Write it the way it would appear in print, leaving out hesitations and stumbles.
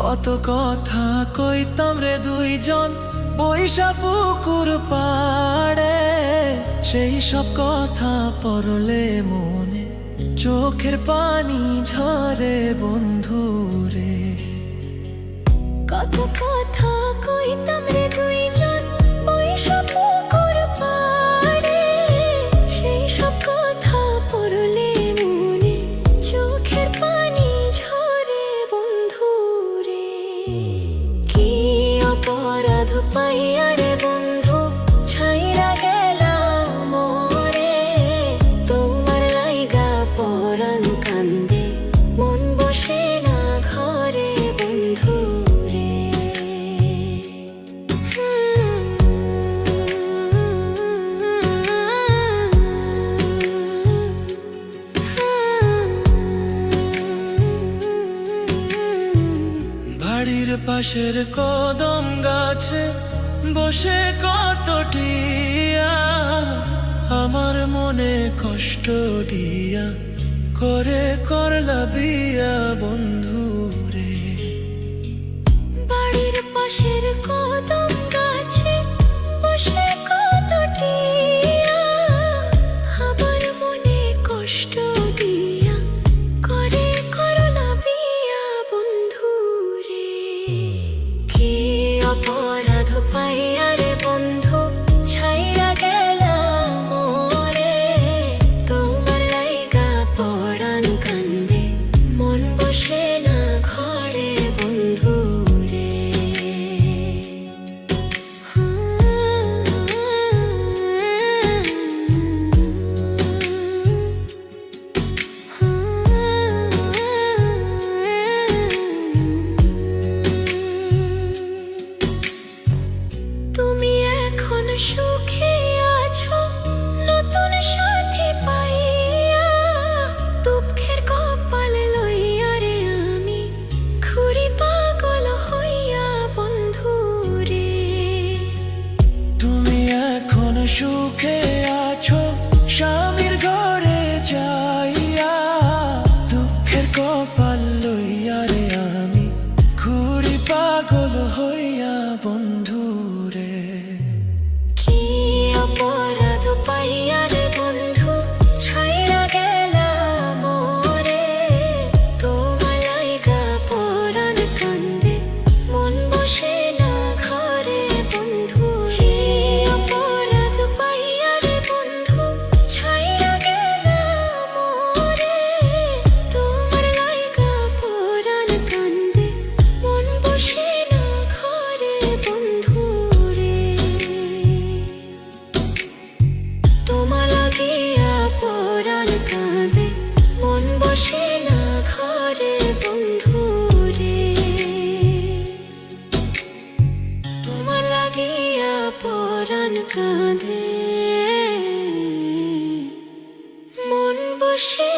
কত কথা কইতাম রে দুইজন বৈশা পুকুর পাড়ে, সেই সব কথা পড়লে মনে চোখের পানি ঝরে বন্ধু রে। কত কথা কইতাম রে দুইজন বৈশা পুকুর পাড়ে, সেই সব কথা পড়লে মনে চোখের পানি ঝরে বন্ধু রে। কি অপরাধ পাইয়া রে বন্ধু ছাইরা গেলাম মোরে, তোমার লাইগা পরাণ কান্দে মন বসে না ঘরে বন্ধু রে। বাড়ির পাশের কদম গাছে বসে কত টিয়া, আমার মনে কষ্ট দিয়া করে করলা বিয়া বন্ধু রে। বাড়ির পাশের কদম গাছে বসে কত টিয়া, আমার মনে কষ্ট দিয়া করে করলা বিয়া বন্ধু রে। কি অপরাধ পাইয়া রে বন্ধু ছাইরা গেলাম মোরে, তোমার লাইগা পরাণ কান্দে মন বসে না ঘরে বন্ধু রে। তুমি এখন সুখে আছো নতুন সাথী পাইয়া, দুঃখের কপাল লইয়া রে আমি ঘুরি পাগল হইয়া বন্ধু রে। তুমি এখন সুখে আছো স্বামীর ঘরে যাইয়া, দুঃখের কপাল লইয়া রে আমি ঘুরি পাগল হইয়া বন্ধু রে। কি অপরাধ পাইয়া রে বন্ধু ছাইরা গেলাম মোরে, তোমার লাইগা পরাণ কান্দে মন বসে না ঘরে বন্ধু। কি অপরাধ পাইয়া রে বন্ধু ছাইরা গেলাম মোরে, তোমার লাইগা পরাণ কান্দে মন বসে না ঘরে বন্ধু রে। তোমার লাগিয়া পরাণ কাঁদে মন বসে না ঘরে বন্ধু রে। তোমার লাগিয়া পরাণ কাঁদে মন বসে